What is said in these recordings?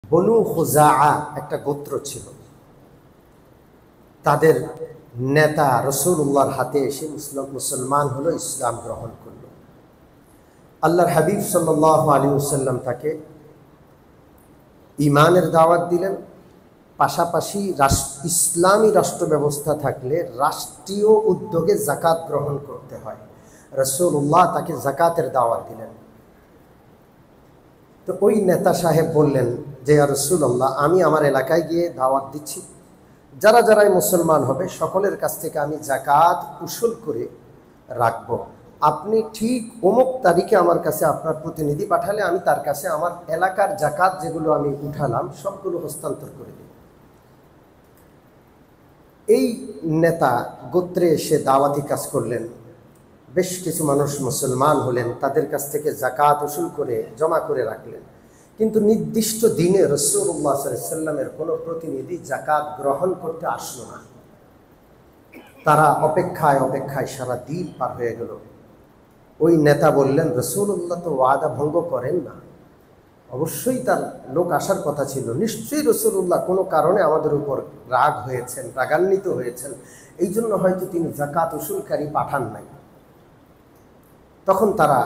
বনু খুজাআ একটা গোত্র ছিল। তাদের নেতা রাসূলুল্লাহর হাতে এসে মুসলমান হলো, ইসলাম গ্রহণ করলো। আল্লাহর হাবিব সাল্লাল্লাহু আলাইহি ওয়াসাল্লাম তাকে ঈমানের দাওয়াত দিলেন। পাশাপাশি ইসলামী রাষ্ট্র ব্যবস্থা থাকলে রাষ্ট্রীয় উদ্যোগে যাকাত গ্রহণ করতে হয়। রাসূলুল্লাহ তাকে যাকাতের দাওয়াত দিলেন। তো ওই নেতা সাহেব বললেন যে ইয়া রাসূলুল্লাহ, আমি আমার এলাকায় গিয়ে দাওয়াত দিচ্ছি, যারা যারাই মুসলমান হবে সকলের কাছ থেকে আমি যাকাত উসুল করে রাখব। আপনি ঠিক অমুক তারিখে আমার কাছে আপনার প্রতিনিধি পাঠালে আমি তার কাছে আমার এলাকার যাকাত যেগুলো আমি উঠালাম সবগুলো হস্তান্তর করে দিই। এই নেতা গোত্রে এসে দাওয়াতি কাজ করলেন, বেশ কিছু মানুষ মুসলমান হলেন, তাদের কাছ থেকে যাকাত উসুল করে জমা করে রাখলেন। কিন্তু নির্দিষ্ট দিনে রাসূলুল্লাহ সাল্লাল্লাহু আলাইহি ওয়াসাল্লামের কোনো প্রতিনিধি যাকাত গ্রহণ করতে আসলো না। তারা অপেক্ষায় অপেক্ষায় সারা দিন পার হয়ে গেল। ওই নেতা বললেন, রাসূলুল্লাহ তো ওয়াদা ভঙ্গ করেন না, অবশ্যই তার লোক আসার কথা ছিল, নিশ্চয়ই রাসূলুল্লাহ কোনো কারণে আমাদের উপর রাগ হয়েছেন, রাগান্বিত হয়েছেন, এই জন্য হয়তো তিনি যাকাত উসুলকারী পাঠান নাই। তখন তারা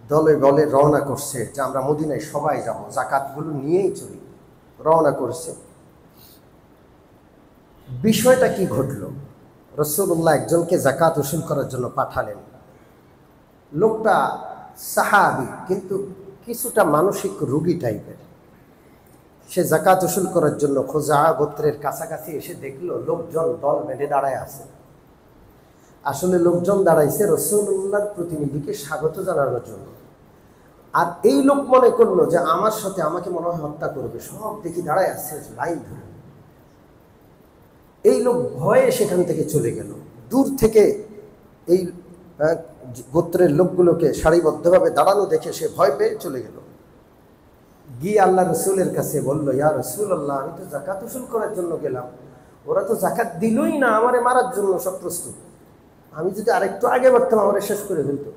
দলে বলে রওনা করছে যে আমরা মদিনায় সবাই যাব, যাকাতগুলো নিয়েই চলি। রওনা করছে। বিষয়টা কি ঘটল? রাসূলুল্লাহ একজনকে যাকাত উসুল করার জন্য পাঠালেন। লোকটা সাহাবী, কিন্তু কিছুটা মানসিক রোগী টাইপের। সে যাকাত উসুল করার জন্য খুজাআ গোত্রের কাছাকাছি এসে দেখলো লোকজন দল বেঁধে দাঁড়ায় আছে। আসলে লোকজন দাঁড়াইছে রাসূলুল্লাহর প্রতিনিধিকে স্বাগত জানানোর জন্য। আর এই লোক মনে করলো যে আমার সাথে আমাকে মনে হয় হত্যা করবে, সব দেখি দাঁড়ায় আছে লাইন ধরে। এই লোক ভয়ে সেখান থেকে চলে গেল। দূর থেকে এই গোত্রের লোকগুলোকে সারিবদ্ধভাবে দাঁড়ানো দেখে সে ভয় পেয়ে চলে গেল। গিয়ে আল্লাহ রসুলের কাছে বলল, ইয়া রাসূলুল্লাহ, আমি তো যাকাত উসুল করার জন্য গেলাম, ওরা তো যাকাত দিলই না, আমারে মারার জন্য সব প্রস্তুত। আমি যদি আরেকটু আগে বাড়তাম আমারে শেষ করে ফেলত।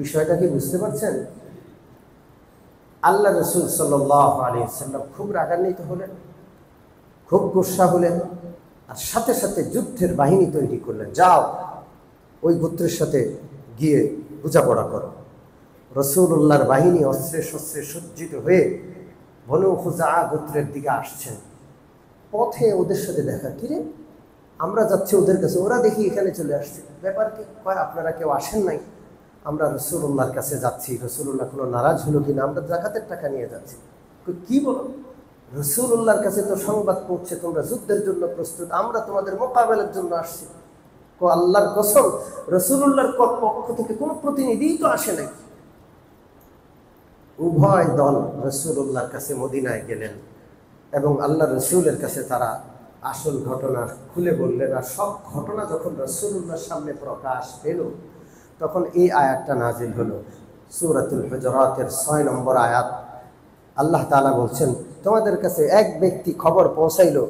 বিষয়টা কি বুঝতে পারছেন? আল্লাহ রসুল সাল্লাল্লাহু আলাইহি ওয়াসাল্লাম খুব রাগান্বিত হলেন, খুব গুসা হলেন, আর সাথে সাথে যুদ্ধের বাহিনী তৈরি করলেন। যাও ওই গোত্রের সাথে গিয়ে বোঝাপড়া করো। রাসূলুল্লাহর বাহিনী অস্ত্রে শস্ত্রে সজ্জিত হয়ে বনু খুজাআ গোত্রের দিকে আসছেন। পথে ওদের সাথে দেখা, কিরে আমরা যাচ্ছি ওদের কাছে, ওরা দেখি এখানে চলে আসছে, ব্যাপার কি? কয় আপনারা কেউ আসেন নাই, আমরা রাসূলুল্লাহর কাছে যাচ্ছি, রাসূলুল্লাহ কোনো নারাজ হলো কিনা, আমরা যাকাতের টাকা নিয়ে যাচ্ছি। কি বলো? রাসূলুল্লাহর কাছে তো সংবাদ পৌঁছে তোমরা যুদ্ধের জন্য প্রস্তুত, আমরা তোমাদের মোকাবেলার জন্য আসছি। আল্লাহর কসম, রাসূলুল্লাহর পক্ষ থেকে কোনো প্রতিনিধিই তো আসে নাই। উভয় দল রাসূলুল্লাহর কাছে মদিনায় গেলেন এবং আল্লাহ রসুলের কাছে তারা আসল ঘটনা খুলে বললেন। আর সব ঘটনা যখন রাসূলুল্লাহর সামনে প্রকাশ পেল, তখন এই আয়াতটা নাজিল হলো, সূরাতুল হুজুরাতের 6 নম্বর আয়াত। আল্লাহ তাআলা বলছেন, তোমাদের কাছে এক ব্যক্তি খবর পৌঁছাইলো,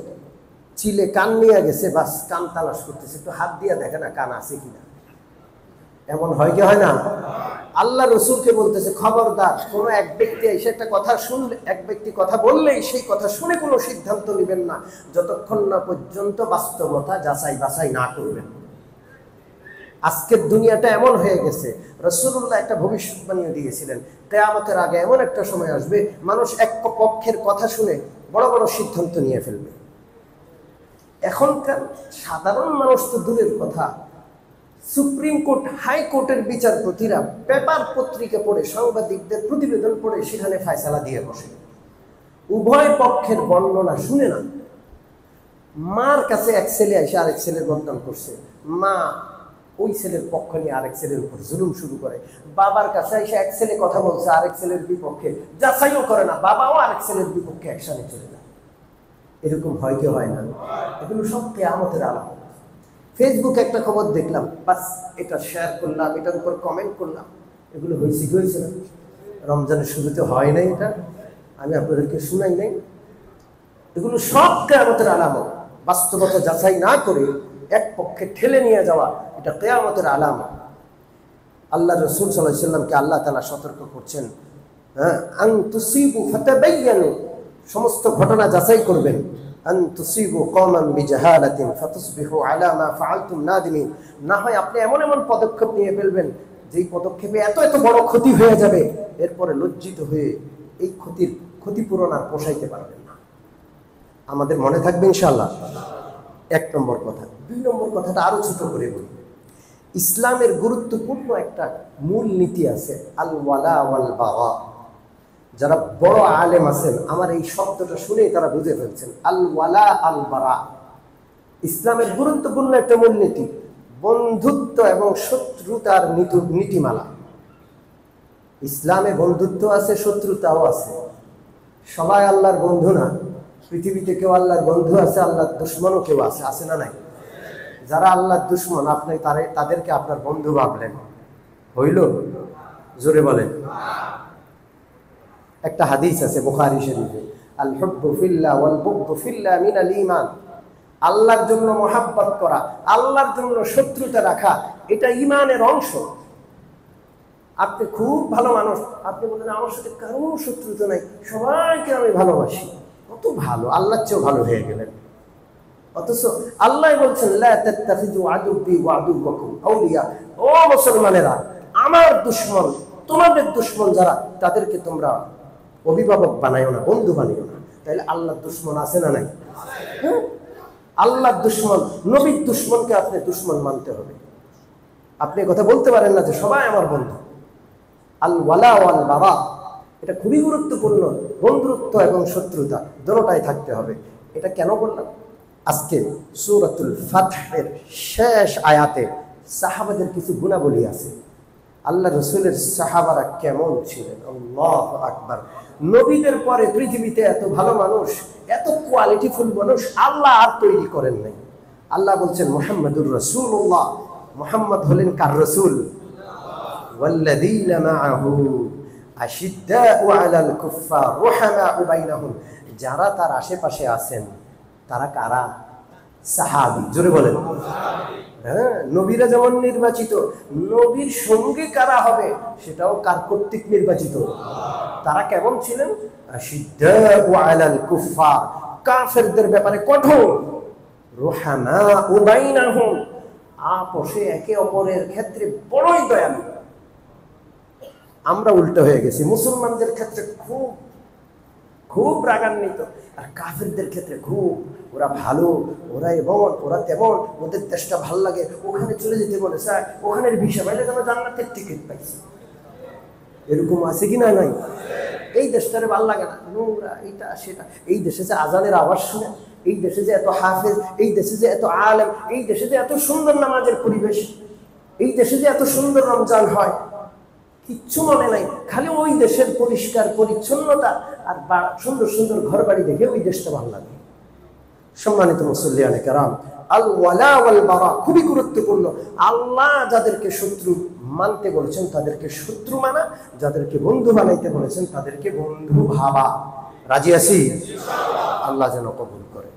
চিলে কান নিয়ে গেছে, বাস কান তালাশ করতেছে, একটু হাত দিয়ে দেখে না কান আছে কিনা। এমন হয় কি হয় না? আল্লাহ রসুলকে বলতেছে, খবরদার, কোনো এক ব্যক্তি এসে একটা কথা শুনলে, এক ব্যক্তি কথা বললেই সেই কথা শুনে কোনো সিদ্ধান্ত নেবেন না যতক্ষণ না পর্যন্ত বাস্তবতা যাচাই বাছাই না করবেন। আজকের দুনিয়াটা এমন হয়ে গেছে, রাসূলুল্লাহ একটা ভবিষ্যৎবাণী দিয়েছিলেন, কিয়ামতের আগে এমন একটা সময় আসবে মানুষ এক পক্ষের কথা শুনে বড় বড় সিদ্ধান্ত নিয়ে ফেলবে। এখনকার সাধারণ মানুষ তো দূরের কথা, সুপ্রিম কোর্ট, হাইকোর্টের বিচারপতিরা পেপার পত্রিকা পড়ে, সাংবাদিকদের প্রতিবেদন পড়ে সেখানে ফয়সালা দিয়ে বসে, উভয় পক্ষের বর্ণনা শুনে না। মার কাছে এক ছেলে এসে আরেক ছেলের বদনাম করছে, মা ওই ছেলের পক্ষ নিয়ে আরেক ছেলের উপর জুলুম শুরু করে। বাবার কাছে এসে এক ছেলে কথা বলছে আরেক ছেলের বিপক্ষে, যাচাইও করে না, বাবাও আরেক ছেলের বিপক্ষে একসাথে চলে যায়। এরকম হয় কি হয় না? এগুলো সব কিয়ামতের আলামত। ফেসবুকে একটা খবর দেখলাম, বাস এটা শেয়ার করলাম, এটার উপর কমেন্ট করলাম, এগুলো হয়েছে না? রমজানের শুরুতে হয় নাই? এটা আমি আপনাদেরকে শুনাই নাই? এগুলো সব কিয়ামতের আলামত। বাস্তবতা যাচাই না করে এক পক্ষে ঠেলে নিয়ে যাওয়া, এটা কিয়ামতের আলামত। আল্লাহ রাসূল সাল্লাল্লাহু আলাইহি ওয়াসাল্লামকে আল্লাহ তাআলা সতর্ক করছেন, হ্যাঁ, আন তুসিবু ফাতাবায়ানু, সমস্ত ঘটনা যাচাই করবেন। আন তুসিবু কওমান বিজাহালাতিন ফাতুসবিহু আলা মা ফাআলতুম নাদিমিন, না হয় আপনি এমন এমন পদক্ষেপ নিয়ে ফেলবেন যেই পদক্ষেপে এত এত বড় ক্ষতি হয়ে যাবে, এরপরে লজ্জিত হয়ে এই ক্ষতিপূরণ আর পোষাইতে পারবেন না। আমাদের মনে থাকবে ইনশাআল্লাহ। এক নম্বর কথা। দুই নম্বর কথাটা আরো ছোট করে বলি। ইসলামের গুরুত্বপূর্ণ একটা মূল নীতি আছে, আল ওয়ালা ওয়াল বারা। যারা বড় আলেম আছেন আমার এই শব্দটা শুনেই তারা বুঝে ফেলছেন, আল ওয়ালা আল বারা ইসলামের গুরুত্বপূর্ণ একটা মূলনীতি, বন্ধুত্ব এবং শত্রুতার নীতিমালা। ইসলামে বন্ধুত্ব আছে, শত্রুতাও আছে। সবাই আল্লাহর বন্ধু না, পৃথিবীতে কেউ আল্লাহর বন্ধু আছে, আল্লাহর দুশ্মনও কেউ আছে, আছে না নাই? যারা আল্লাহর দুশ্মন আপনি তাদেরকে আপনার বন্ধু ভাবলেন, হইল? জোরে বলেন। একটা হাদিস আছে বুখারী শরীফে, আল হুব্বু ফিল্লাহ ওয়াল বুগদু ফিল্লাহ মিনাল ঈমান। আল্লাহর জন্য মহাব্বত করা, আল্লাহর জন্য শত্রুতা রাখা, এটা ঈমানের অংশ। আপনি খুব ভালো মানুষ, আপনি বলেন আমার সাথে কারো শত্রুতা নাই, সবাইকে আমি ভালোবাসি, কত ভালো, আল্লাহর চেয়েও ভালো হয়ে গেলেন। অথচ আল্লাহ বলছেন লা তাত্তাখিযু আদুব্বি ওয়া আদুব্বাকুম আউলিয়া, ও মুসলমানেরা, আমার দুশমন, তোমাদের দুশমন যারা, তাদেরকে তোমরা অভিভাবক বানাইও না, বন্ধু বানাইও না। তাহলে আল্লাহর দুশমন আছে না নাই? হ্যাঁ, আল্লাহর দুশমন, নবীর দুশমনকে আপনি দুশমন মানতে হবে। আপনি কথা বলতে পারেন না যে সবাই আমার বন্ধু। আল ওয়ালা ওয়াল বারা, এটা খুবই গুরুত্বপূর্ণ। বন্ধুত্ব এবং শত্রুতা দুটোটাই থাকতে হবে। এটা কেন বললাম? আজকে সূরাতুল ফাতহের শেষ আয়াতে সাহাবাদের কিছু গুণাবলী আছে। আল্লাহ রসুলের সাহাবারা কেমন ছিলেন, আল্লাহু আকবার। নবীদের পরে পৃথিবীতে এত ভালো মানুষ, এত কোয়ালিটিফুল মানুষ আল্লাহ আর তৈরি করেন নাই। আল্লাহ বলছেন মুহাম্মাদুর রাসূলুল্লাহ, মুহাম্মদ হলেন কার রাসূল? ওয়াল্লাযীনা মাআহু আশিদ্দাউ আলাল কুফফার রুহামাউ বাইনাহুম, যারা তার আশেপাশে আছেন তারা কারা? সাহাবী। জোরে বলেন। হ্যাঁ, নবীরা যেমন নির্বাচিত, নবীর সঙ্গে কারা হবে সেটাও কার কর্তৃক নির্বাচিত? তারা কেমন ছিলেন? আশিদ্দাউ আলাল কুফফার, কাফেরদের ব্যাপারে কঠোর, রুহামাউ বাইনাহুম, আপোষে একে অপরের ক্ষেত্রে বড়ই দয়ালু। আমরা উল্টো হয়ে গেছি, মুসলমানদের ক্ষেত্রে খুব খুব রাগান্বিত, আর কাফেরদের ক্ষেত্রে খুব ওরা ভালো, ওরা এমন, ওরা তেমন, ওদের দেশটা ভাল লাগে, ওখানে চলে যেতে বলে স্যার, ওখানের ভিসা পাইলে যেন জান্নাতের টিকিট পাইছে। এরকম আছে কি না? নাই। এই দেশটারে ভাল লাগে না, নোংরা, এইটা সেটা। এই দেশে যে আজানের আওয়াজ শুনে, এই দেশে যে এত হাফেজ, এই দেশে যে এত আলেম, এই দেশে যে এত সুন্দর নামাজের পরিবেশ, এই দেশে যে এত সুন্দর রমজান হয়, কিচ্ছু মনে নাই। খালি ওই দেশের পরিষ্কার পরিচ্ছন্নতা আর সুন্দর সুন্দর ঘর বাড়ি দেখে ওই দেশটা ভালো লাগে। সম্মানিত মুসল্লিয়ানে কেরাম, আল ওয়ালা ওয়াল বারা খুবই গুরুত্বপূর্ণ। আল্লাহ যাদেরকে শত্রু মানতে বলেছেন তাদেরকে শত্রু মানা, যাদেরকে বন্ধু বানাইতে বলেছেন তাদেরকে বন্ধু ভাবা। রাজি আছি? আল্লাহ যেন কবুল করে।